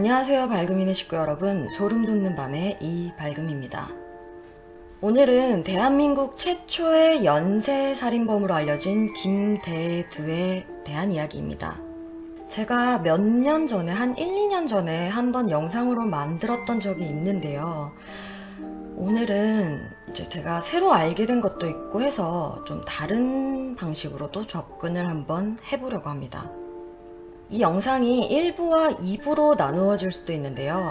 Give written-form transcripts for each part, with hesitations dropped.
안녕하세요, 발금인의 식구 여러분. 소름 돋는 밤의 이발금입니다. 오늘은 대한민국 최초의 연쇄살인범으로 알려진 김대두에 대한 이야기입니다. 제가 몇 년 전에, 한 1, 2년 전에 한번 영상으로 만들었던 적이 있는데요. 오늘은 이제 제가 새로 알게 된 것도 있고 해서 좀 다른 방식으로 또 접근을 한번 해보려고 합니다. 이 영상이 1부와 2부로 나누어질 수도 있는데요.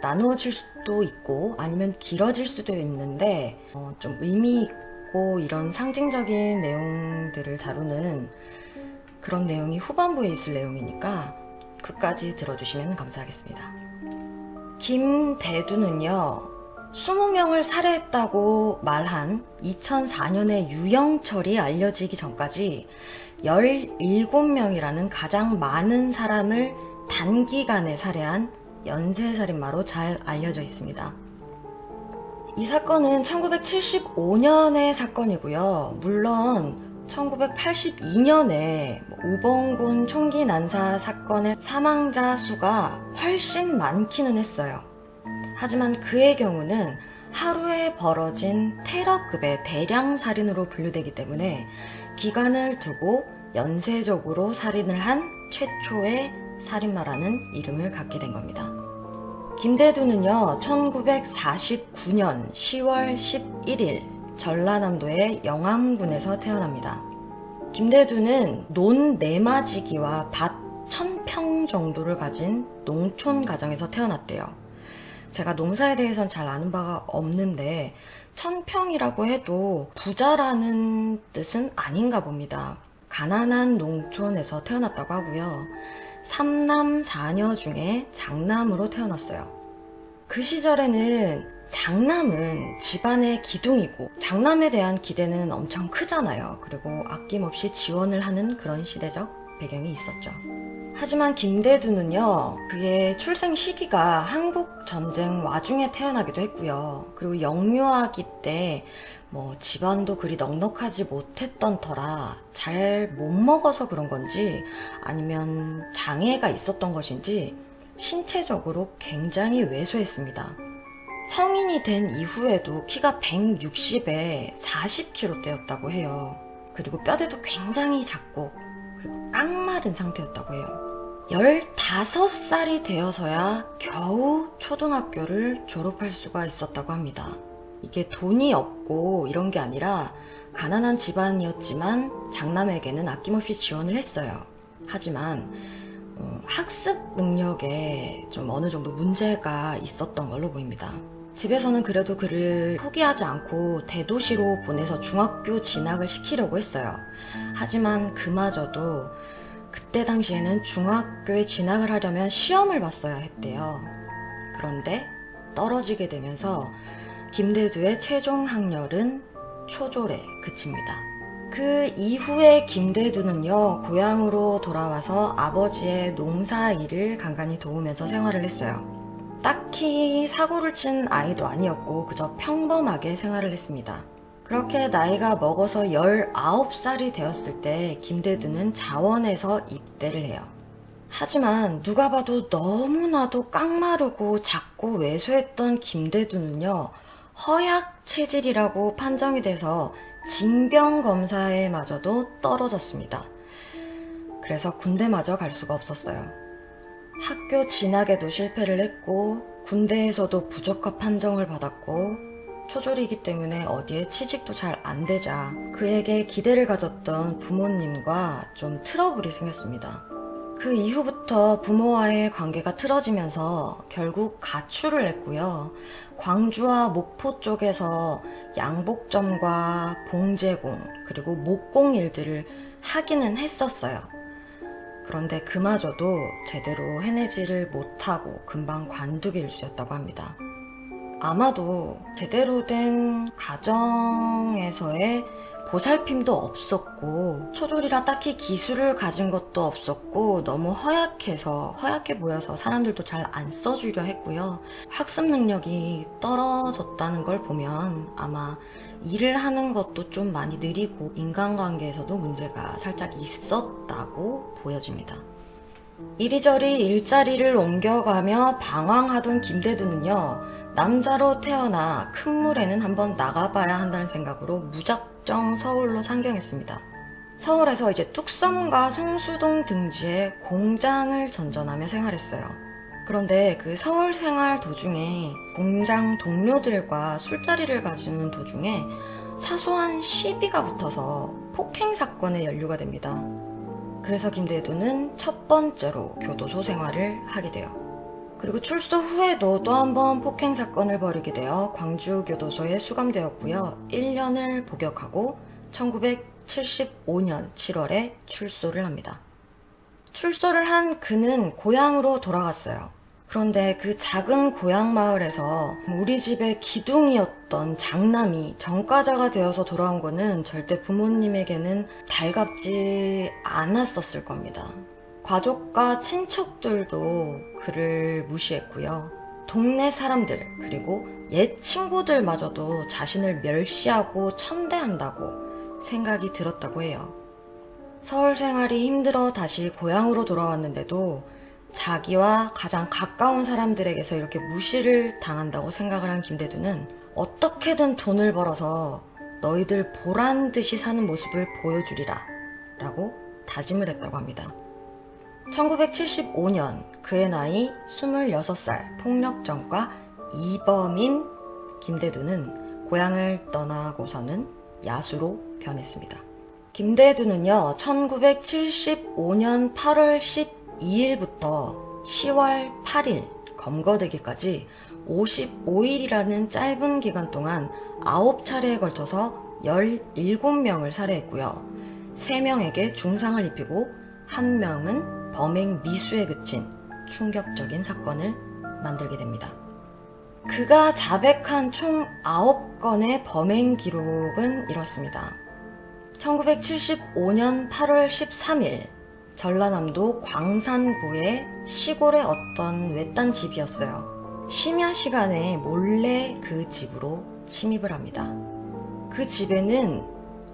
나누어질 수도 있고 아니면 길어질 수도 있는데 좀 의미 있고 이런 상징적인 내용들을 다루는 그런 내용이 후반부에 있을 내용이니까 끝까지 들어주시면 감사하겠습니다. 김대두는요, 20명을 살해했다고 말한 2004년의 유영철이 알려지기 전까지 17명이라는 가장 많은 사람을 단기간에 살해한 연쇄살인마로 잘 알려져 있습니다. 이 사건은 1975년의 사건이고요. 물론 1982년에 우벙곤 총기 난사 사건의 사망자 수가 훨씬 많기는 했어요. 하지만 그의 경우는 하루에 벌어진 테러급의 대량 살인으로 분류되기 때문에 기간을 두고 연쇄적으로 살인을 한 최초의 살인마라는 이름을 갖게 된 겁니다. 김대두는요, 1949년 10월 11일 전라남도의 영암군에서 태어납니다. 김대두는 논 4마지기와 밭 1000평 정도를 가진 농촌 가정에서 태어났대요. 제가 농사에 대해서는 잘 아는 바가 없는데 1000평이라고 해도 부자라는 뜻은 아닌가 봅니다. 가난한 농촌에서 태어났다고 하고요. 3남 4녀 중에 장남으로 태어났어요. 그 시절에는 장남은 집안의 기둥이고 장남에 대한 기대는 엄청 크잖아요. 그리고 아낌없이 지원을 하는 그런 시대적 배경이 있었죠. 하지만 김대두는요, 그의 출생 시기가 한국 전쟁 와중에 태어나기도 했고요. 그리고 영유아기 때 집안도 그리 넉넉하지 못했던 터라 잘 못 먹어서 그런 건지 아니면 장애가 있었던 것인지 신체적으로 굉장히 왜소했습니다. 성인이 된 이후에도 키가 160에 40kg대였다고 해요. 그리고 뼈대도 굉장히 작고 그리고 깡마른 상태였다고 해요. 15살이 되어서야 겨우 초등학교를 졸업할 수가 있었다고 합니다. 이게 돈이 없고 이런 게 아니라 가난한 집안이었지만 장남에게는 아낌없이 지원을 했어요. 하지만 학습 능력에 좀 어느 정도 문제가 있었던 걸로 보입니다. 집에서는 그래도 그를 포기하지 않고 대도시로 보내서 중학교 진학을 시키려고 했어요. 하지만 그마저도 그때 당시에는 중학교에 진학을 하려면 시험을 봤어야 했대요. 그런데 떨어지게 되면서 김대두의 최종 학렬은 초졸에 그칩니다. 그 이후에 김대두는요, 고향으로 돌아와서 아버지의 농사 일을 간간히 도우면서 생활을 했어요. 딱히 사고를 친 아이도 아니었고 그저 평범하게 생활을 했습니다. 그렇게 나이가 먹어서 19살이 되었을 때 김대두는 자원에서 입대를 해요. 하지만 누가 봐도 너무나도 깡마르고 작고 왜소했던 김대두는요, 허약 체질이라고 판정이 돼서 징병검사에마저도 떨어졌습니다. 그래서 군대마저 갈 수가 없었어요. 학교 진학에도 실패를 했고 군대에서도 부적합 판정을 받았고 초졸이기 때문에 어디에 취직도 잘 안 되자 그에게 기대를 가졌던 부모님과 좀 트러블이 생겼습니다. 그 이후부터 부모와의 관계가 틀어지면서 결국 가출을 했고요. 광주와 목포 쪽에서 양복점과 봉제공 그리고 목공 일들을 하기는 했었어요. 그런데 그마저도 제대로 해내지를 못하고 금방 관두기 일쑤였다고 합니다. 아마도 제대로 된 가정에서의 보살핌도 없었고 초졸이라 딱히 기술을 가진 것도 없었고 너무 허약해 보여서 사람들도 잘 안 써주려 했고요. 학습 능력이 떨어졌다는 걸 보면 아마 일을 하는 것도 좀 많이 느리고 인간관계에서도 문제가 살짝 있었다고 보여집니다. 이리저리 일자리를 옮겨가며 방황하던 김대두는요, 남자로 태어나 큰 물에는 한번 나가봐야 한다는 생각으로 무작정 서울로 상경했습니다. 서울에서 이제 뚝섬과 성수동 등지에 공장을 전전하며 생활했어요. 그런데 그 서울 생활 도중에 공장 동료들과 술자리를 가지는 도중에 사소한 시비가 붙어서 폭행 사건에 연루가 됩니다. 그래서 김대두는 첫 번째로 교도소 생활을 하게 돼요. 그리고 출소 후에도 또 한 번 폭행 사건을 벌이게 되어 광주교도소에 수감되었고요. 1년을 복역하고 1975년 7월에 출소를 합니다. 출소를 한 그는 고향으로 돌아갔어요. 그런데 그 작은 고향 마을에서 우리 집의 기둥이었던 장남이 전과자가 되어서 돌아온 거는 절대 부모님에게는 달갑지 않았었을 겁니다. 가족과 친척들도 그를 무시했고요. 동네 사람들 그리고 옛 친구들마저도 자신을 멸시하고 천대한다고 생각이 들었다고 해요. 서울 생활이 힘들어 다시 고향으로 돌아왔는데도 자기와 가장 가까운 사람들에게서 이렇게 무시를 당한다고 생각을 한 김대두는 어떻게든 돈을 벌어서 너희들 보란 듯이 사는 모습을 보여주리라 라고 다짐을 했다고 합니다. 1975년 그의 나이 26살 폭력전과 이범인 김대두는 고향을 떠나고서는 야수로 변했습니다. 김대두는요, 1975년 8월 12일부터 10월 8일 검거되기까지 55일이라는 짧은 기간 동안 9차례에 걸쳐서 17명을 살해했고요. 3명에게 중상을 입히고 1명은 범행 미수에 그친 충격적인 사건을 만들게 됩니다. 그가 자백한 총 9건의 범행 기록은 이렇습니다. 1975년 8월 13일 전라남도 광산구의 시골의 어떤 외딴 집이었어요. 심야 시간에 몰래 그 집으로 침입을 합니다. 그 집에는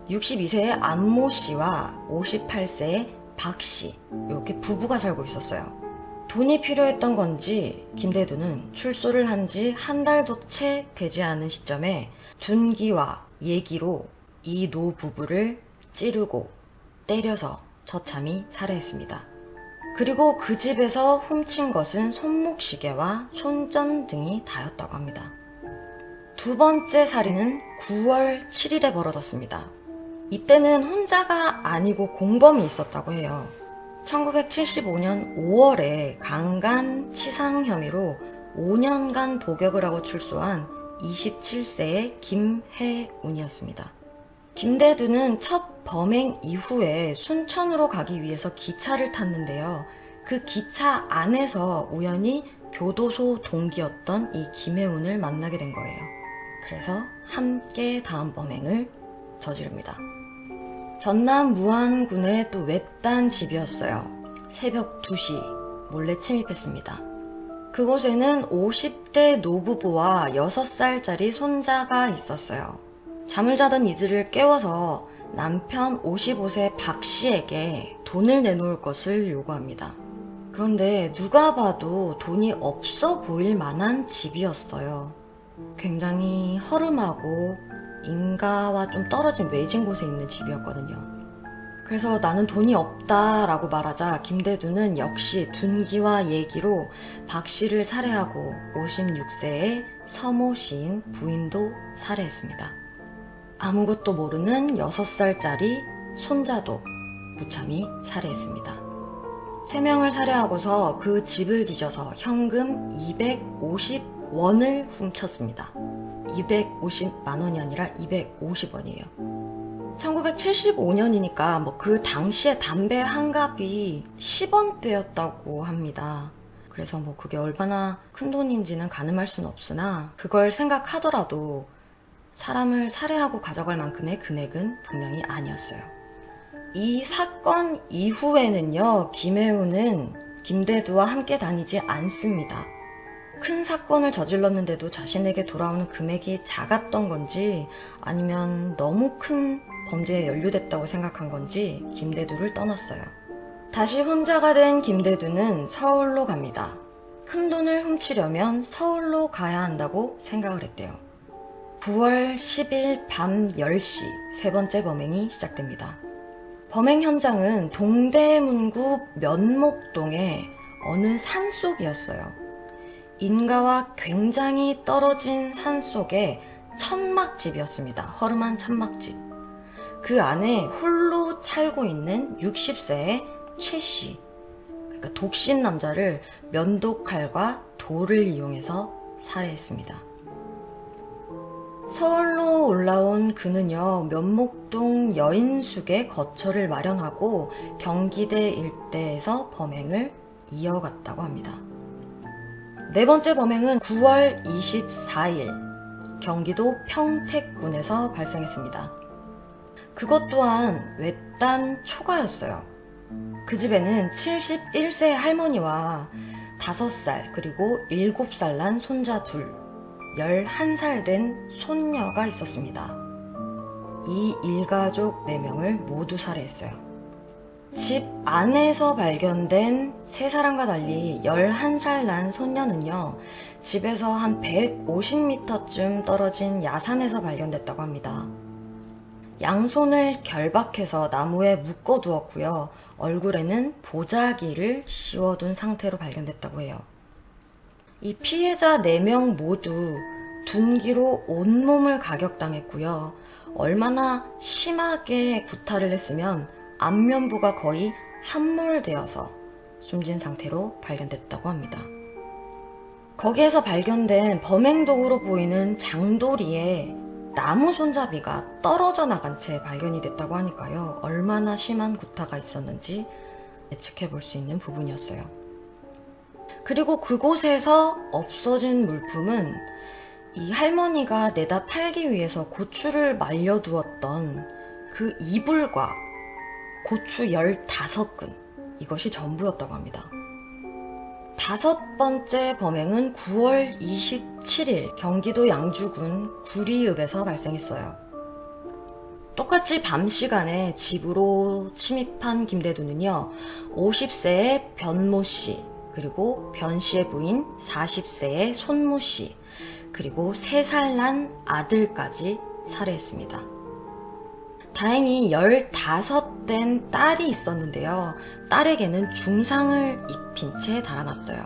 62세의 안모 씨와 58세의 박 씨, 이렇게 부부가 살고 있었어요. 돈이 필요했던 건지 김대두는 출소를 한 지 한 달도 채 되지 않은 시점에 둔기와 예기로 이 노 부부를 찌르고 때려서 처참히 살해했습니다. 그리고 그 집에서 훔친 것은 손목시계와 손전 등이 다였다고 합니다. 두 번째 살인은 9월 7일에 벌어졌습니다. 이때는 혼자가 아니고 공범이 있었다고 해요. 1975년 5월에 강간 치상 혐의로 5년간 복역을 하고 출소한 27세의 김혜운이었습니다. 김대두는 첫 범행 이후에 순천으로 가기 위해서 기차를 탔는데요. 그 기차 안에서 우연히 교도소 동기였던 이 김혜운을 만나게 된 거예요. 그래서 함께 다음 범행을 저지릅니다. 전남 무안군의 또 외딴 집이었어요. 새벽 2시 몰래 침입했습니다. 그곳에는 50대 노부부와 6살짜리 손자가 있었어요. 잠을 자던 이들을 깨워서 남편 55세 박 씨에게 돈을 내놓을 것을 요구합니다. 그런데 누가 봐도 돈이 없어 보일 만한 집이었어요. 굉장히 허름하고 인가와 좀 떨어진 외진 곳에 있는 집이었거든요. 그래서 나는 돈이 없다라고 말하자 김대두는 역시 둔기와 예기로 박 씨를 살해하고 56세의 서모 씨인 부인도 살해했습니다. 아무것도 모르는 6살짜리 손자도 무참히 살해했습니다. 3명을 살해하고서 그 집을 뒤져서 현금 250원을 훔쳤습니다. 250만 원이 아니라 250원이에요. 1975년이니까 그 당시에 담배 한 갑이 10원대였다고 합니다. 그래서 그게 얼마나 큰 돈인지는 가늠할 수는 없으나 그걸 생각하더라도 사람을 살해하고 가져갈 만큼의 금액은 분명히 아니었어요. 이 사건 이후에는요, 김혜우는 김대두와 함께 다니지 않습니다. 큰 사건을 저질렀는데도 자신에게 돌아오는 금액이 작았던 건지 아니면 너무 큰 범죄에 연루됐다고 생각한 건지 김대두를 떠났어요. 다시 혼자가 된 김대두는 서울로 갑니다. 큰돈을 훔치려면 서울로 가야 한다고 생각을 했대요. 9월 10일 밤 10시 세 번째 범행이 시작됩니다. 범행 현장은 동대문구 면목동의 어느 산속이었어요. 인가와 굉장히 떨어진 산속의 천막집이었습니다. 허름한 천막집. 그 안에 홀로 살고 있는 60세의 최 씨, 그러니까 독신 남자를 면도칼과 돌을 이용해서 살해했습니다. 서울로 올라온 그는요, 면목동 여인숙에 거처를 마련하고 경기대 일대에서 범행을 이어갔다고 합니다. 네 번째 범행은 9월 24일 경기도 평택군에서 발생했습니다. 그것 또한 외딴 초가였어요. 그 집에는 71세 할머니와 5살 그리고 7살 난 손자 둘, 11살 된 손녀가 있었습니다. 이 일가족 4명을 모두 살해했어요. 집 안에서 발견된 3사람과 달리 11살 난 손녀는요, 집에서 한 150m쯤 떨어진 야산에서 발견됐다고 합니다. 양손을 결박해서 나무에 묶어두었고요. 얼굴에는 보자기를 씌워둔 상태로 발견됐다고 해요. 이 피해자 4명 모두 둔기로 온몸을 가격당했고요. 얼마나 심하게 구타를 했으면 안면부가 거의 함몰되어서 숨진 상태로 발견됐다고 합니다. 거기에서 발견된 범행도구로 보이는 장도리에 나무 손잡이가 떨어져 나간 채 발견이 됐다고 하니까요. 얼마나 심한 구타가 있었는지 예측해 볼 수 있는 부분이었어요. 그리고 그곳에서 없어진 물품은 이 할머니가 내다 팔기 위해서 고추를 말려두었던 그 이불과 고추 15근, 이것이 전부였다고 합니다. 5번째 범행은 9월 27일 경기도 양주군 구리읍에서 발생했어요. 똑같이 밤 시간에 집으로 침입한 김대두는요, 50세의 변모 씨, 그리고 변 씨의 부인 40세의 손모 씨, 그리고 3살 난 아들까지 살해했습니다. 다행히 15된 딸이 있었는데요. 딸에게는 중상을 입힌 채 달아났어요.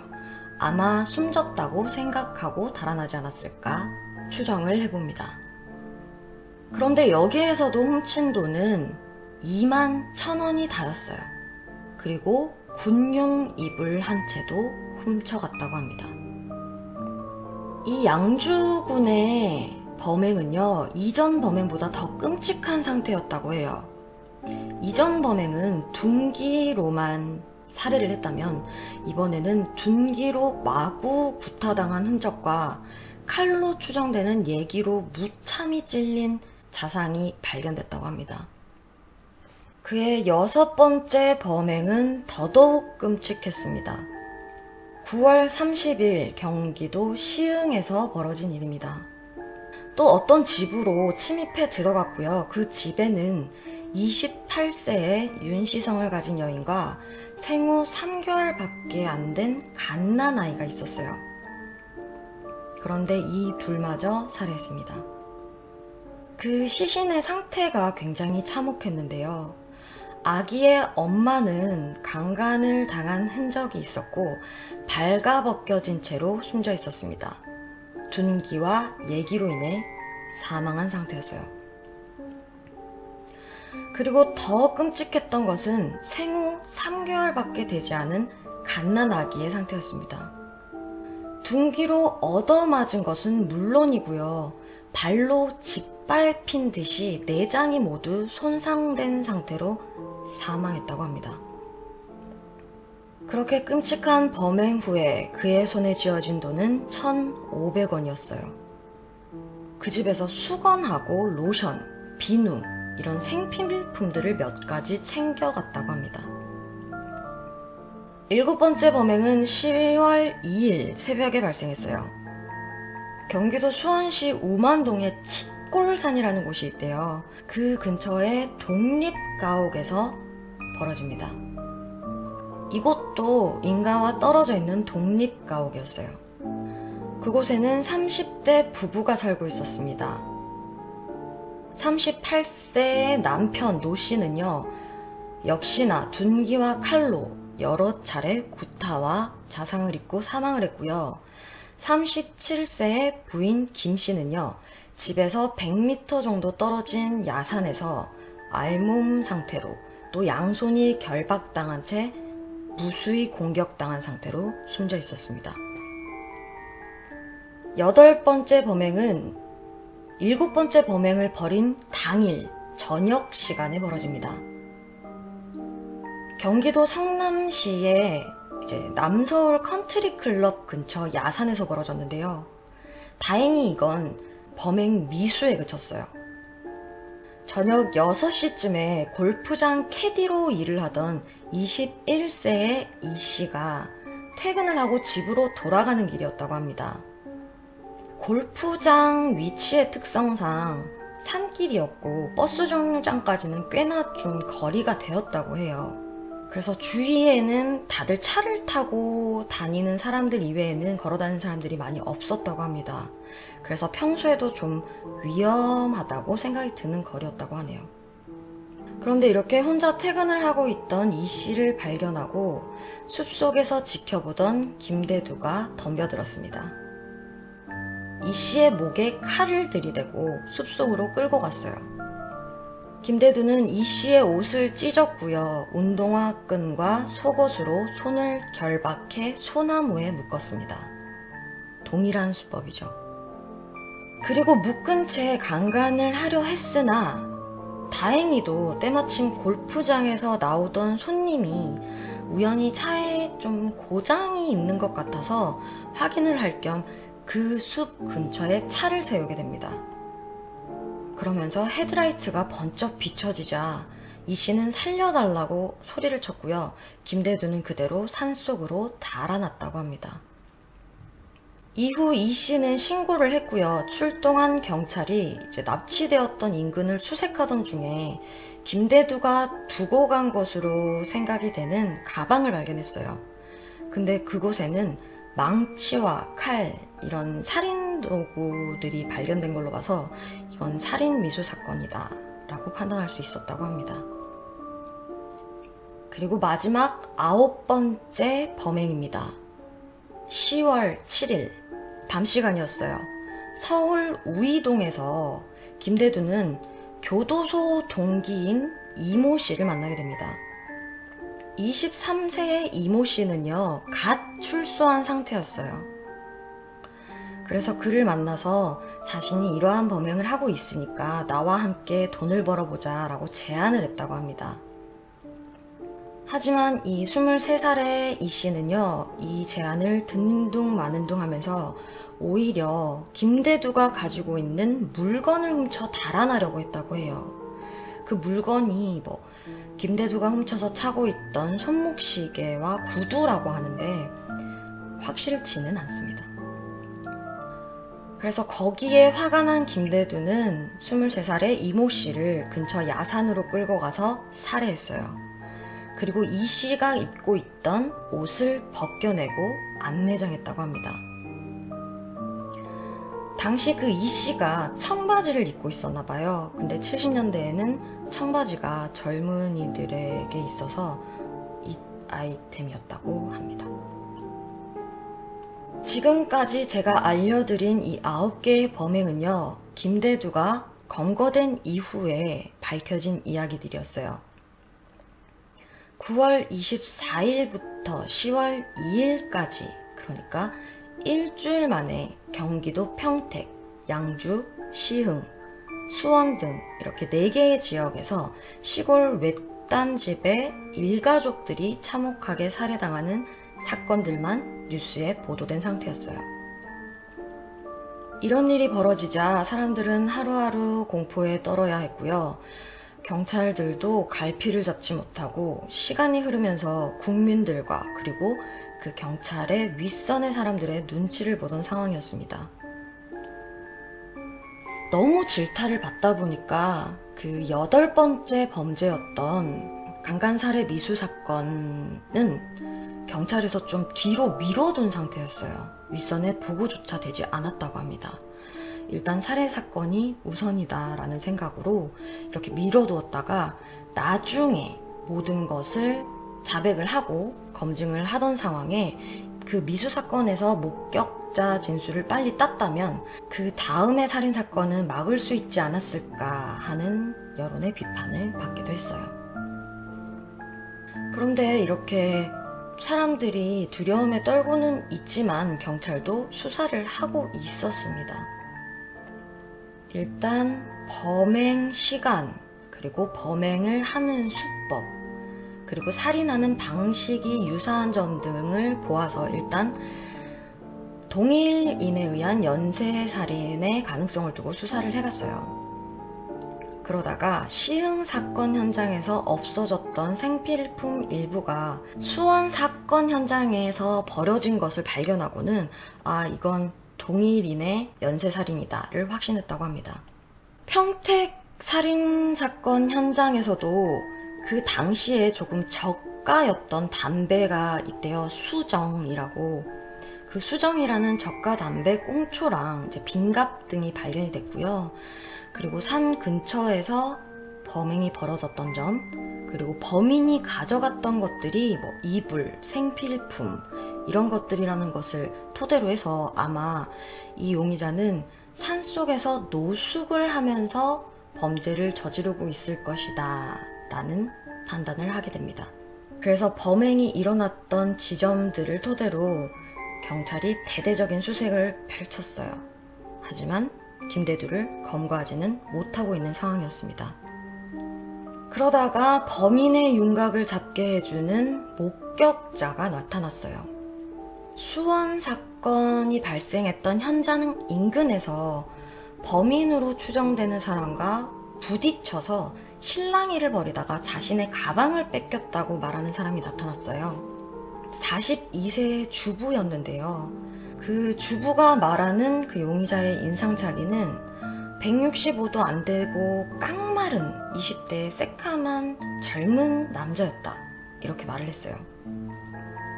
아마 숨졌다고 생각하고 달아나지 않았을까 추정을 해봅니다. 그런데 여기에서도 훔친 돈은 21,000원이 다였어요. 그리고 군용 이불 한 채도 훔쳐갔다고 합니다. 이 양주군의 범행은요, 이전 범행보다 더 끔찍한 상태였다고 해요. 이전 범행은 둔기로만 살해를 했다면 이번에는 둔기로 마구 구타당한 흔적과 칼로 추정되는 예기로 무참히 찔린 자상이 발견됐다고 합니다. 그의 6번째 범행은 더더욱 끔찍했습니다. 9월 30일 경기도 시흥에서 벌어진 일입니다. 또 어떤 집으로 침입해 들어갔고요. 그 집에는 28세의 윤씨성을 가진 여인과 생후 3개월밖에 안 된 갓난아이가 있었어요. 그런데 이 둘마저 살해했습니다. 그 시신의 상태가 굉장히 참혹했는데요. 아기의 엄마는 강간을 당한 흔적이 있었고 발가벗겨진 채로 숨져 있었습니다. 둔기와 예기로 인해 사망한 상태였어요. 그리고 더 끔찍했던 것은 생후 3개월밖에 되지 않은 갓난아기의 상태였습니다. 둔기로 얻어맞은 것은 물론이고요. 발로 짓밟힌 듯이 내장이 모두 손상된 상태로 사망했다고 합니다. 그렇게 끔찍한 범행 후에 그의 손에 쥐어진 돈은 1,500원이었어요. 그 집에서 수건하고 로션, 비누 이런 생필품들을 몇 가지 챙겨갔다고 합니다. 7번째 범행은 10월 2일 새벽에 발생했어요. 경기도 수원시 우만동에 칫골산이라는 곳이 있대요. 그 근처의 독립가옥에서 벌어집니다. 이곳도 인가와 떨어져 있는 독립가옥이었어요. 그곳에는 30대 부부가 살고 있었습니다. 38세의 남편 노 씨는요, 역시나 둔기와 칼로 여러 차례 구타와 자상을 입고 사망을 했고요. 37세의 부인 김 씨는요, 집에서 100m 정도 떨어진 야산에서 알몸 상태로 또 양손이 결박당한 채 무수히 공격당한 상태로 숨져 있었습니다. 8번째 범행은 7번째 범행을 벌인 당일 저녁 시간에 벌어집니다. 경기도 성남시의 남서울 컨트리 클럽 근처 야산에서 벌어졌는데요. 다행히 이건 범행 미수에 그쳤어요. 저녁 6시쯤에 골프장 캐디로 일을 하던 21세의 이 씨가 퇴근을 하고 집으로 돌아가는 길이었다고 합니다. 골프장 위치의 특성상 산길이었고 버스 정류장까지는 꽤나 좀 거리가 되었다고 해요. 그래서 주위에는 다들 차를 타고 다니는 사람들 이외에는 걸어다니는 사람들이 많이 없었다고 합니다. 그래서 평소에도 좀 위험하다고 생각이 드는 거리였다고 하네요. 그런데 이렇게 혼자 퇴근을 하고 있던 이 씨를 발견하고 숲속에서 지켜보던 김대두가 덤벼들었습니다. 이 씨의 목에 칼을 들이대고 숲속으로 끌고 갔어요. 김대두는 이 씨의 옷을 찢었고요. 운동화 끈과 속옷으로 손을 결박해 소나무에 묶었습니다. 동일한 수법이죠. 그리고 묶은 채 강간을 하려 했으나 다행히도 때마침 골프장에서 나오던 손님이 우연히 차에 좀 고장이 있는 것 같아서 확인을 할 겸 그 숲 근처에 차를 세우게 됩니다. 그러면서 헤드라이트가 번쩍 비춰지자 이 씨는 살려달라고 소리를 쳤고요. 김대두는 그대로 산속으로 달아났다고 합니다. 이후 이 씨는 신고를 했고요. 출동한 경찰이 납치되었던 인근을 수색하던 중에 김대두가 두고 간 것으로 생각이 되는 가방을 발견했어요. 근데 그곳에는 망치와 칼, 이런 살인 도구들이 발견된 걸로 봐서 이건 살인 미수 사건이다 라고 판단할 수 있었다고 합니다. 그리고 마지막 9번째 범행입니다. 10월 7일 밤 시간이었어요. 서울 우이동에서 김대두는 교도소 동기인 이모 씨를 만나게 됩니다. 23세의 이모 씨는요, 갓 출소한 상태였어요. 그래서 그를 만나서 자신이 이러한 범행을 하고 있으니까 나와 함께 돈을 벌어보자 라고 제안을 했다고 합니다. 하지만 이 23살의 이 씨는요, 이 제안을 듣는 둥 마는 둥 하면서 오히려 김대두가 가지고 있는 물건을 훔쳐 달아나려고 했다고 해요. 그 물건이 김대두가 훔쳐서 차고 있던 손목시계와 구두라고 하는데 확실치는 않습니다. 그래서 거기에 화가 난 김대두는 23살의 이모 씨를 근처 야산으로 끌고 가서 살해했어요. 그리고 이 씨가 입고 있던 옷을 벗겨내고 안매장했다고 합니다. 당시 그 이 씨가 청바지를 입고 있었나 봐요. 근데 70년대에는 청바지가 젊은이들에게 있어서 이 아이템이었다고 합니다. 지금까지 제가 알려드린 이 9개의 범행은요, 김대두가 검거된 이후에 밝혀진 이야기들이었어요. 9월 24일부터 10월 2일까지, 그러니까 일주일 만에 경기도 평택, 양주, 시흥, 수원 등 이렇게 4개의 지역에서 시골 외딴 집에 일가족들이 참혹하게 살해당하는 사건들만 뉴스에 보도된 상태였어요. 이런 일이 벌어지자 사람들은 하루하루 공포에 떨어야 했고요. 경찰들도 갈피를 잡지 못하고 시간이 흐르면서 국민들과 그리고 그 경찰의 윗선의 사람들의 눈치를 보던 상황이었습니다. 너무 질타를 받다 보니까 그 8번째 범죄였던 강간살해 미수 사건은 경찰에서 좀 뒤로 미뤄둔 상태였어요. 윗선에 보고조차 되지 않았다고 합니다. 일단 살해 사건이 우선이다라는 생각으로 이렇게 미뤄두었다가 나중에 모든 것을 자백을 하고 검증을 하던 상황에 그 미수 사건에서 목격자 진술을 빨리 땄다면 그 다음의 살인 사건은 막을 수 있지 않았을까 하는 여론의 비판을 받기도 했어요. 그런데 이렇게 사람들이 두려움에 떨고는 있지만 경찰도 수사를 하고 있었습니다. 일단 범행 시간, 그리고 범행을 하는 수법, 그리고 살인하는 방식이 유사한 점 등을 보아서 일단 동일인에 의한 연쇄살인의 가능성을 두고 수사를 해갔어요. 그러다가 시흥 사건 현장에서 없어졌던 생필품 일부가 수원 사건 현장에서 버려진 것을 발견하고는 이건 동일인의 연쇄살인이다를 확신했다고 합니다. 평택 살인사건 현장에서도 그 당시에 조금 저가였던 담배가 있대요. 수정이라고. 그 수정이라는 저가 담배 꽁초랑 이제 빈갑 등이 발견이 됐고요. 그리고 산 근처에서 범행이 벌어졌던 점, 그리고 범인이 가져갔던 것들이 뭐 이불, 생필품 이런 것들이라는 것을 토대로 해서 아마 이 용의자는 산속에서 노숙을 하면서 범죄를 저지르고 있을 것이다 라는 판단을 하게 됩니다. 그래서 범행이 일어났던 지점들을 토대로 경찰이 대대적인 수색을 펼쳤어요. 하지만 김대두를 검거하지는 못하고 있는 상황이었습니다. 그러다가 범인의 윤곽을 잡게 해주는 목격자가 나타났어요. 수원 사건이 발생했던 현장 인근에서 범인으로 추정되는 사람과 부딪혀서 실랑이를 벌이다가 자신의 가방을 뺏겼다고 말하는 사람이 나타났어요. 42세의 주부였는데요. 그 주부가 말하는 그 용의자의 인상착의는 165도 안 되고 깡마른 20대의 새카만 젊은 남자였다. 이렇게 말을 했어요.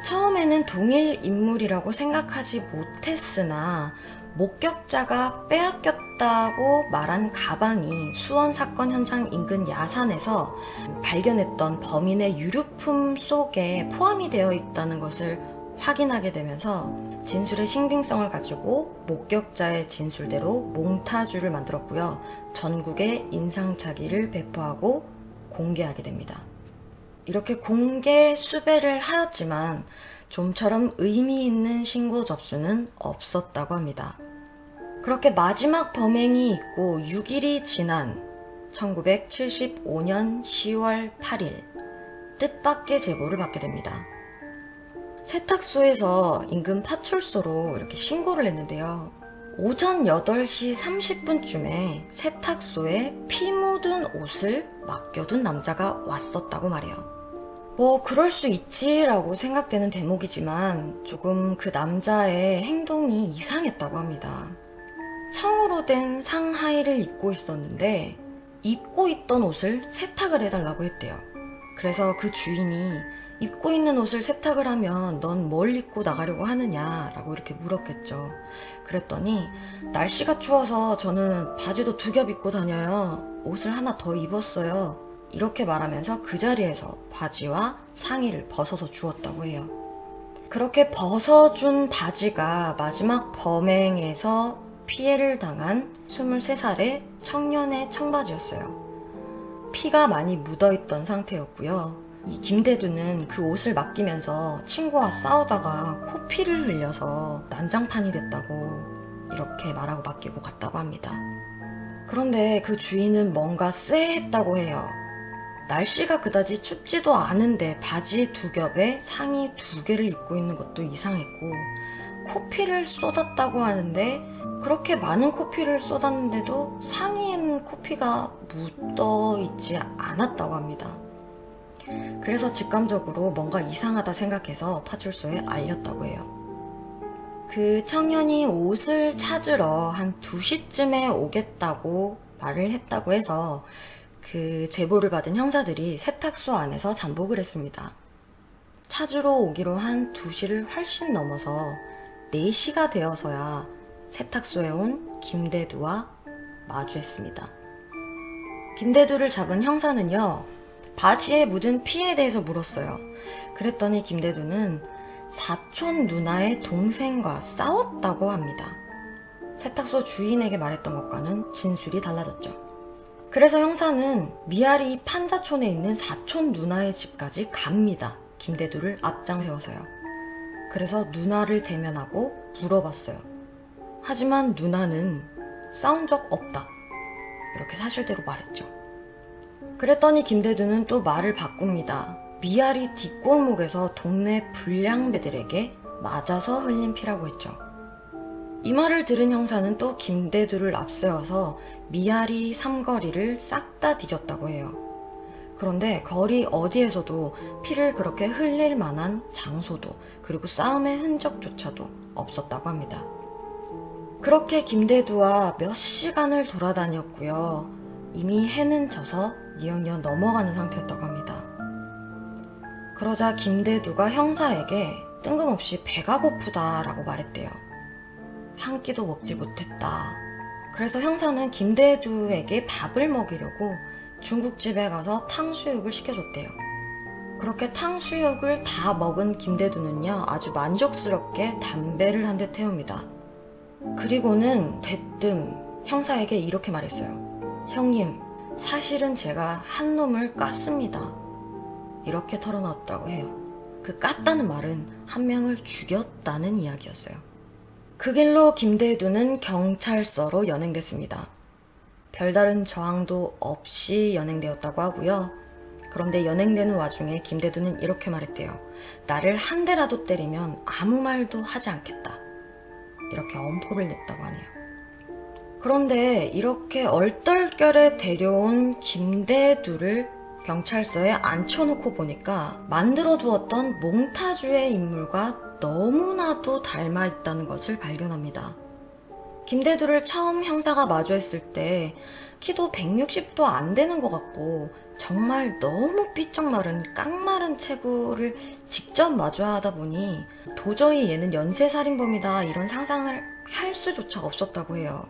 처음에는 동일 인물이라고 생각하지 못했으나 목격자가 빼앗겼다고 말한 가방이 수원 사건 현장 인근 야산에서 발견했던 범인의 유류품 속에 포함이 되어 있다는 것을 확인하게 되면서 진술의 신빙성을 가지고 목격자의 진술대로 몽타주를 만들었고요. 전국에 인상착의를 배포하고 공개하게 됩니다. 이렇게 공개 수배를 하였지만 좀처럼 의미 있는 신고 접수는 없었다고 합니다. 그렇게 마지막 범행이 있고 6일이 지난 1975년 10월 8일 뜻밖의 제보를 받게 됩니다. 세탁소에서 인근 파출소로 이렇게 신고를 했는데요. 오전 8시 30분쯤에 세탁소에 피 묻은 옷을 맡겨둔 남자가 왔었다고 말해요. 그럴 수 있지라고 생각되는 대목이지만 조금 그 남자의 행동이 이상했다고 합니다. 청으로 된 상하의를 입고 있었는데 입고 있던 옷을 세탁을 해달라고 했대요. 그래서 그 주인이 입고 있는 옷을 세탁을 하면 넌 뭘 입고 나가려고 하느냐라고 이렇게 물었겠죠. 그랬더니 날씨가 추워서 저는 바지도 2겹 입고 다녀요. 옷을 하나 더 입었어요. 이렇게 말하면서 그 자리에서 바지와 상의를 벗어서 주었다고 해요. 그렇게 벗어준 바지가 마지막 범행에서 피해를 당한 23살의 청년의 청바지였어요. 피가 많이 묻어있던 상태였고요. 이 김대두는 그 옷을 맡기면서 친구와 싸우다가 코피를 흘려서 난장판이 됐다고 이렇게 말하고 맡기고 갔다고 합니다. 그런데 그 주인은 뭔가 쎄했다고 해요. 날씨가 그다지 춥지도 않은데 바지 2겹에 상의 2개를 입고 있는 것도 이상했고 코피를 쏟았다고 하는데 그렇게 많은 코피를 쏟았는데도 상의에는 코피가 묻어있지 않았다고 합니다. 그래서 직감적으로 뭔가 이상하다 생각해서 파출소에 알렸다고 해요. 그 청년이 옷을 찾으러 한 2시쯤에 오겠다고 말을 했다고 해서 그 제보를 받은 형사들이 세탁소 안에서 잠복을 했습니다. 찾으러 오기로 한 2시를 훨씬 넘어서 4시가 되어서야 세탁소에 온 김대두와 마주했습니다. 김대두를 잡은 형사는요, 바지에 묻은 피에 대해서 물었어요. 그랬더니 김대두는 사촌 누나의 동생과 싸웠다고 합니다. 세탁소 주인에게 말했던 것과는 진술이 달라졌죠. 그래서 형사는 미아리 판자촌에 있는 사촌 누나의 집까지 갑니다. 김대두를 앞장 세워서요. 그래서 누나를 대면하고 물어봤어요. 하지만 누나는 싸운 적 없다, 이렇게 사실대로 말했죠. 그랬더니 김대두는 또 말을 바꿉니다. 미아리 뒷골목에서 동네 불량배들에게 맞아서 흘린 피라고 했죠. 이 말을 들은 형사는 또 김대두를 앞세워서 미아리 삼거리를 싹 다 뒤졌다고 해요. 그런데 거리 어디에서도 피를 그렇게 흘릴 만한 장소도, 그리고 싸움의 흔적조차도 없었다고 합니다. 그렇게 김대두와 몇 시간을 돌아다녔고요. 이미 해는 져서 뉘엿뉘엿 넘어가는 상태였다고 합니다. 그러자 김대두가 형사에게 뜬금없이 배가 고프다라고 말했대요. 한 끼도 먹지 못했다. 그래서 형사는 김대두에게 밥을 먹이려고 중국집에 가서 탕수육을 시켜줬대요. 그렇게 탕수육을 다 먹은 김대두는요, 아주 만족스럽게 담배를 한 대 태웁니다. 그리고는 대뜸 형사에게 이렇게 말했어요. 형님, 사실은 제가 한 놈을 깠습니다. 이렇게 털어놨다고 해요. 그 깠다는 말은 한 명을 죽였다는 이야기였어요. 그 길로 김대두는 경찰서로 연행됐습니다. 별다른 저항도 없이 연행되었다고 하고요. 그런데 연행되는 와중에 김대두는 이렇게 말했대요. 나를 한 대라도 때리면 아무 말도 하지 않겠다. 이렇게 엄포를 냈다고 하네요. 그런데 이렇게 얼떨결에 데려온 김대두를 경찰서에 앉혀놓고 보니까 만들어 두었던 몽타주의 인물과 너무나도 닮아 있다는 것을 발견합니다. 김대두를 처음 형사가 마주했을 때 키도 160도 안 되는 것 같고 정말 너무 삐쩍 마른 깡마른 체구를 직접 마주하다 보니 도저히 얘는 연쇄살인범이다 이런 상상을 할 수조차 없었다고 해요.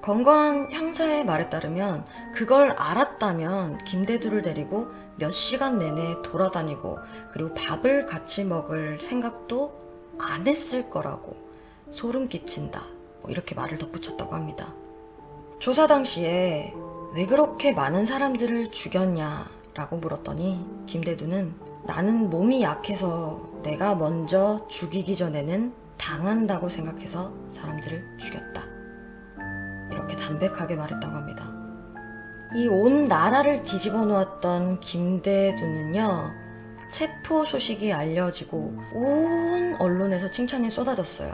건거한 형사의 말에 따르면 그걸 알았다면 김대두를 데리고 몇 시간 내내 돌아다니고 그리고 밥을 같이 먹을 생각도 안 했을 거라고, 소름 끼친다, 이렇게 말을 덧붙였다고 합니다. 조사 당시에 왜 그렇게 많은 사람들을 죽였냐라고 물었더니 김대두는 나는 몸이 약해서 내가 먼저 죽이기 전에는 당한다고 생각해서 사람들을 죽였다, 이렇게 담백하게 말했다고 합니다. 이 온 나라를 뒤집어 놓았던 김대두는요, 체포 소식이 알려지고 온 언론에서 칭찬이 쏟아졌어요.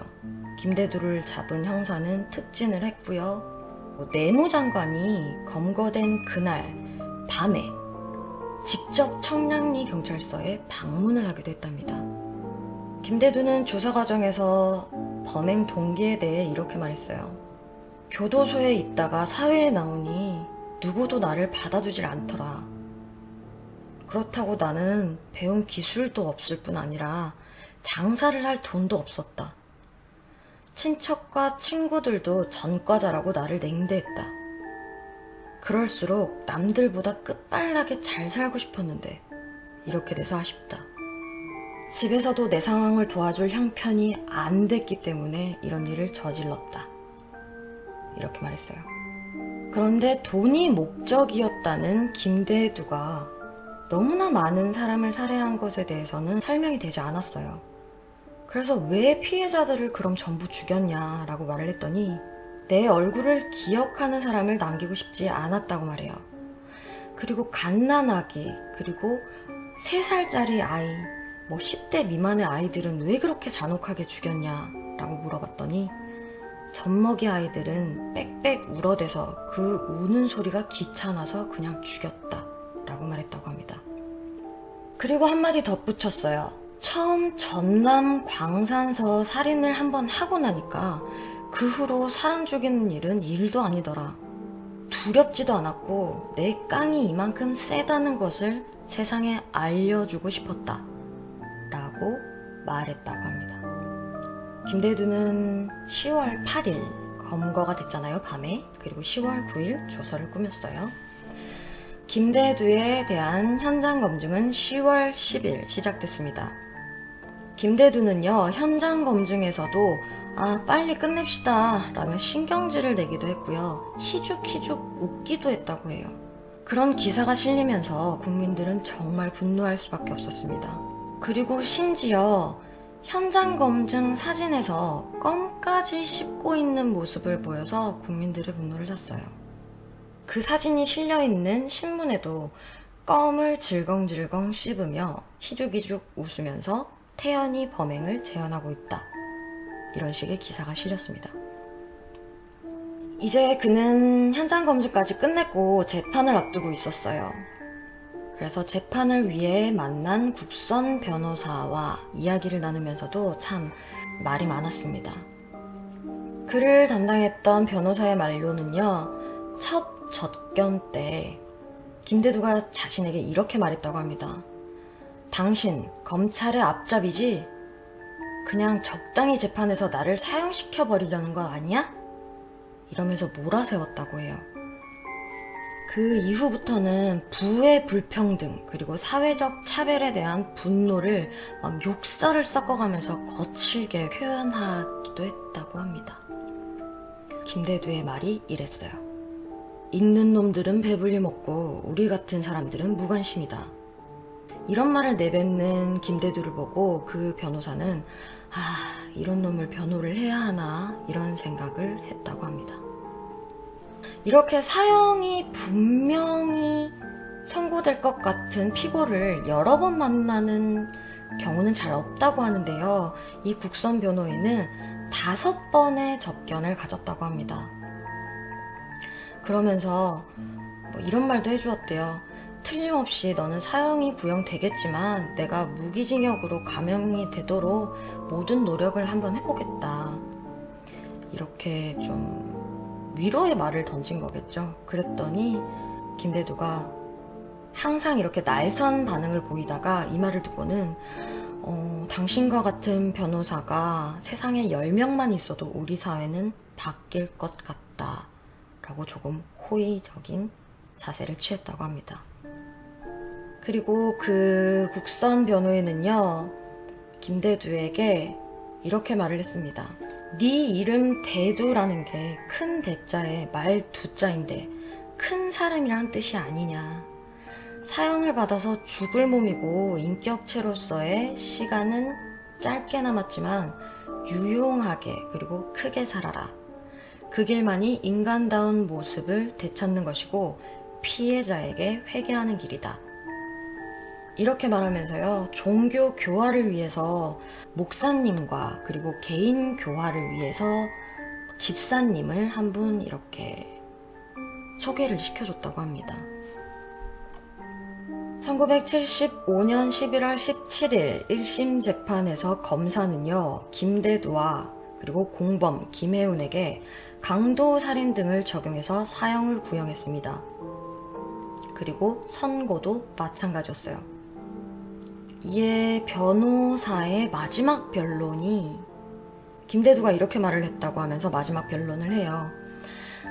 김대두를 잡은 형사는 특진을 했고요. 내무장관이 검거된 그날 밤에 직접 청량리 경찰서에 방문을 하기도 했답니다. 김대두는 조사 과정에서 범행 동기에 대해 이렇게 말했어요. 교도소에 있다가 사회에 나오니 누구도 나를 받아주질 않더라. 그렇다고 나는 배운 기술도 없을 뿐 아니라 장사를 할 돈도 없었다. 친척과 친구들도 전과자라고 나를 냉대했다. 그럴수록 남들보다 끝발나게 잘 살고 싶었는데 이렇게 돼서 아쉽다. 집에서도 내 상황을 도와줄 형편이 안 됐기 때문에 이런 일을 저질렀다, 이렇게 말했어요. 그런데 돈이 목적이었다는 김대두가 너무나 많은 사람을 살해한 것에 대해서는 설명이 되지 않았어요. 그래서 왜 피해자들을 그럼 전부 죽였냐라고 말을 했더니 내 얼굴을 기억하는 사람을 남기고 싶지 않았다고 말해요. 그리고 갓난아기, 그리고 3살짜리 아이, 10대 미만의 아이들은 왜 그렇게 잔혹하게 죽였냐라고 물어봤더니 젖먹이 아이들은 빽빽 울어대서 그 우는 소리가 귀찮아서 그냥 죽였다 라고 말했다고 합니다. 그리고 한마디 덧붙였어요. 처음 전남 광산서 살인을 한번 하고 나니까 그 후로 사람 죽이는 일은 일도 아니더라. 두렵지도 않았고 내 깡이 이만큼 세다는 것을 세상에 알려주고 싶었다 라고 말했다고 합니다. 김대두는 10월 8일 검거가 됐잖아요, 밤에. 그리고 10월 9일 조서를 꾸몄어요. 김대두에 대한 현장 검증은 10월 10일 시작됐습니다. 김대두는요, 현장 검증에서도 빨리 끝냅시다 라며 신경질을 내기도 했고요. 희죽희죽 웃기도 했다고 해요. 그런 기사가 실리면서 국민들은 정말 분노할 수밖에 없었습니다. 그리고 심지어 현장 검증 사진에서 껌까지 씹고 있는 모습을 보여서 국민들의 분노를 샀어요. 그 사진이 실려있는 신문에도 껌을 질겅질겅 씹으며 희죽희죽 웃으면서 태연히 범행을 재현하고 있다. 이런 식의 기사가 실렸습니다. 이제 그는 현장 검증까지 끝냈고 재판을 앞두고 있었어요. 그래서 재판을 위해 만난 국선 변호사와 이야기를 나누면서도 참 말이 많았습니다. 그를 담당했던 변호사의 말로는요, 첫 접견 때 김대두가 자신에게 이렇게 말했다고 합니다. 당신 검찰의 앞잡이지? 그냥 적당히 재판해서 나를 사형시켜버리려는 거 아니야? 이러면서 몰아세웠다고 해요. 그 이후부터는 부의 불평등 그리고 사회적 차별에 대한 분노를 막 욕설을 섞어가면서 거칠게 표현하기도 했다고 합니다. 김대두의 말이 이랬어요. 있는 놈들은 배불리 먹고 우리 같은 사람들은 무관심이다. 이런 말을 내뱉는 김대두를 보고 그 변호사는 이런 놈을 변호를 해야 하나 이런 생각을 했다고 합니다. 이렇게 사형이 분명히 선고될 것 같은 피고를 여러 번 만나는 경우는 잘 없다고 하는데요. 이 국선 변호인은 5번의 접견을 가졌다고 합니다. 그러면서 이런 말도 해주었대요. 틀림없이 너는 사형이 구형되겠지만 내가 무기징역으로 감형이 되도록 모든 노력을 한번 해보겠다. 이렇게 좀 위로의 말을 던진 거겠죠. 그랬더니 김대두가 항상 이렇게 날선 반응을 보이다가 이 말을 듣고는 당신과 같은 변호사가 세상에 10명만 있어도 우리 사회는 바뀔 것 같다 라고 조금 호의적인 자세를 취했다고 합니다. 그리고 그 국선 변호인은요, 김대두에게 이렇게 말을 했습니다. 네 이름 대두라는 게 큰 대자에 말 두자인데 큰 사람이란 뜻이 아니냐. 사형을 받아서 죽을 몸이고 인격체로서의 시간은 짧게 남았지만 유용하게 그리고 크게 살아라. 그 길만이 인간다운 모습을 되찾는 것이고 피해자에게 회개하는 길이다. 이렇게 말하면서요, 종교 교화를 위해서 목사님과 그리고 개인 교화를 위해서 집사님을 한 분 이렇게 소개를 시켜줬다고 합니다. 1975년 11월 17일 1심 재판에서 검사는요, 김대두와 그리고 공범 김혜운에게 강도살인 등을 적용해서 사형을 구형했습니다. 그리고 선고도 마찬가지였어요. 이에 변호사의 마지막 변론이 김대두가 이렇게 말을 했다고 하면서 마지막 변론을 해요.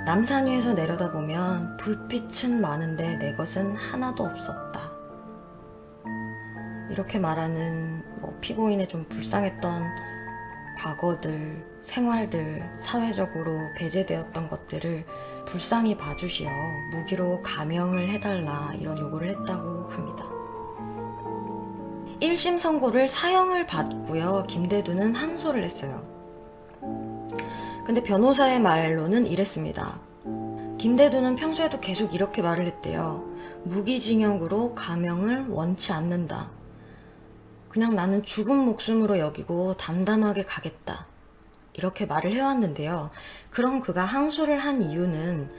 남산 위에서 내려다보면 불빛은 많은데 내 것은 하나도 없었다. 이렇게 말하는 피고인의 좀 불쌍했던 과거들, 생활들, 사회적으로 배제되었던 것들을 불쌍히 봐주시어 무기로 감형을 해달라 이런 요구를 했다고 합니다. 1심 선고를 사형을 받고요. 김대두는 항소를 했어요. 근데 변호사의 말로는 이랬습니다. 김대두는 평소에도 계속 이렇게 말을 했대요. 무기징역으로 감형을 원치 않는다. 그냥 나는 죽은 목숨으로 여기고 담담하게 가겠다. 이렇게 말을 해왔는데요. 그럼 그가 항소를 한 이유는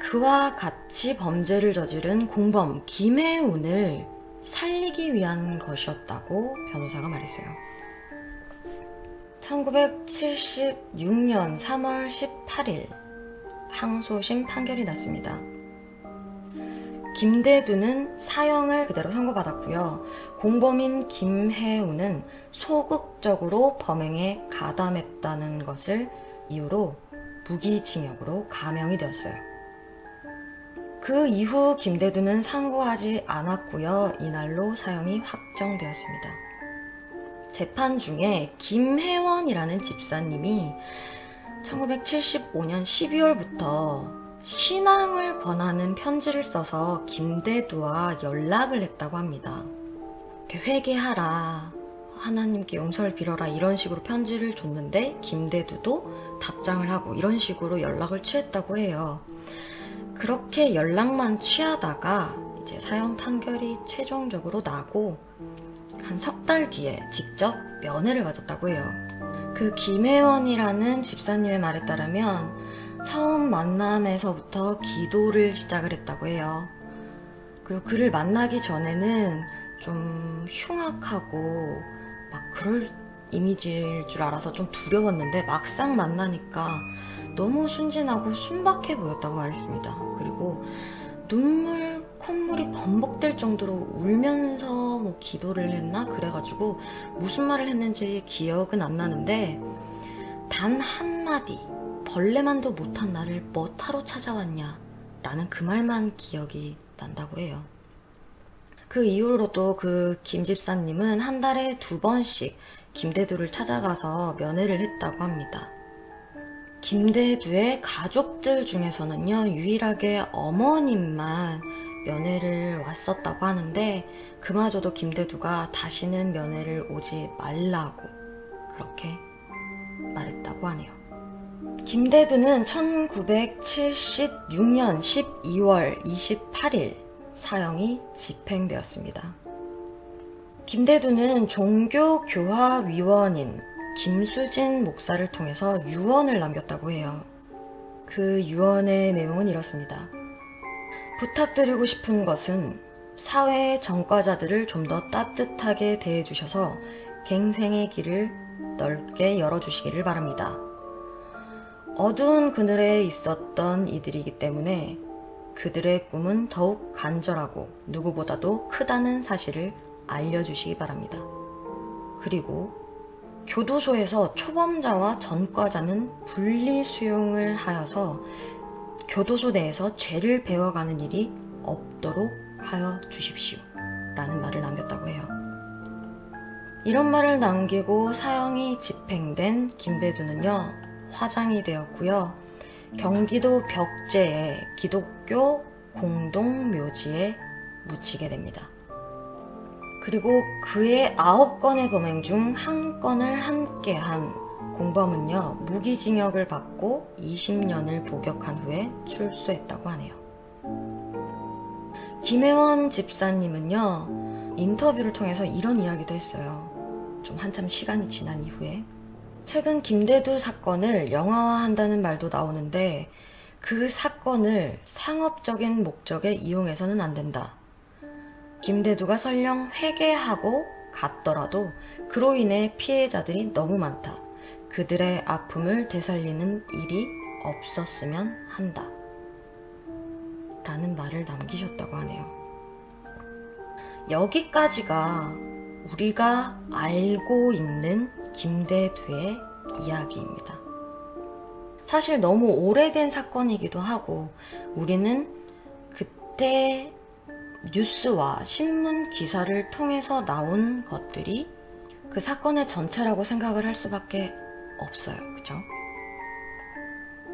그와 같이 범죄를 저지른 공범 김혜운을 살리기 위한 것이었다고 변호사가 말했어요. 1976년 3월 18일 항소심 판결이 났습니다. 김대두는 사형을 그대로 선고받았고요. 공범인 김혜우는 소극적으로 범행에 가담했다는 것을 이유로 무기징역으로 감형이 되었어요. 그 이후 김대두는 상고하지 않았고요. 이날로 사형이 확정되었습니다. 재판 중에 김혜원이라는 집사님이 1975년 12월부터 신앙을 권하는 편지를 써서 김대두와 연락을 했다고 합니다. 회개하라, 하나님께 용서를 빌어라 이런 식으로 편지를 줬는데 김대두도 답장을 하고 이런 식으로 연락을 취했다고 해요. 그렇게 연락만 취하다가 이제 사형 판결이 최종적으로 나고 한 석 달 뒤에 직접 면회를 가졌다고 해요. 그 김혜원이라는 집사님의 말에 따르면 처음 만남에서부터 기도를 시작을 했다고 해요. 그리고 그를 만나기 전에는 좀 흉악하고 막 그럴 이미지일 줄 알아서 좀 두려웠는데 막상 만나니까 너무 순진하고 순박해 보였다고 말했습니다. 그리고 눈물, 콧물이 범벅될 정도로 울면서 뭐 기도를 했나? 그래가지고 무슨 말을 했는지 기억은 안 나는데 단 한마디, 벌레만도 못한 나를 뭐 타러 찾아왔냐? 라는 그 말만 기억이 난다고 해요. 그 이후로도 그 김 집사님은 한 달에 2번씩 김대두를 찾아가서 면회를 했다고 합니다. 김대두의 가족들 중에서는요, 유일하게 어머님만 면회를 왔었다고 하는데 그마저도 김대두가 다시는 면회를 오지 말라고 그렇게 말했다고 하네요. 김대두는 1976년 12월 28일 사형이 집행되었습니다. 김대두는 종교교화위원인 김수진 목사를 통해서 유언을 남겼다고 해요. 그 유언의 내용은 이렇습니다. 부탁드리고 싶은 것은 사회의 전과자들을 좀 더 따뜻하게 대해주셔서 갱생의 길을 넓게 열어주시기를 바랍니다. 어두운 그늘에 있었던 이들이기 때문에 그들의 꿈은 더욱 간절하고 누구보다도 크다는 사실을 알려주시기 바랍니다. 그리고 교도소에서 초범자와 전과자는 분리 수용을 하여서 교도소 내에서 죄를 배워가는 일이 없도록 하여 주십시오. 라는 말을 남겼다고 해요. 이런 말을 남기고 사형이 집행된 김대두는요, 화장이 되었고요. 경기도 벽제의 기독교 공동묘지에 묻히게 됩니다. 그리고 그의 9건의 범행 중 1건을 함께한 공범은요, 무기징역을 받고 20년을 복역한 후에 출소했다고 하네요. 김혜원 집사님은요, 인터뷰를 통해서 이런 이야기도 했어요. 좀 한참 시간이 지난 이후에. 최근 김대두 사건을 영화화한다는 말도 나오는데 그 사건을 상업적인 목적에 이용해서는 안 된다. 김대두가 설령 회개하고 갔더라도 그로 인해 피해자들이 너무 많다. 그들의 아픔을 되살리는 일이 없었으면 한다. 라는 말을 남기셨다고 하네요. 여기까지가 우리가 알고 있는 김대두의 이야기입니다. 사실 너무 오래된 사건이기도 하고 우리는 그때 뉴스와 신문 기사를 통해서 나온 것들이 그 사건의 전체라고 생각을 할 수밖에 없어요. 그죠?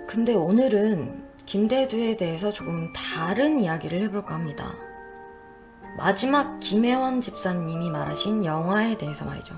근데 오늘은 김대두에 대해서 조금 다른 이야기를 해볼까 합니다. 마지막 김혜원 집사님이 말하신 영화에 대해서 말이죠.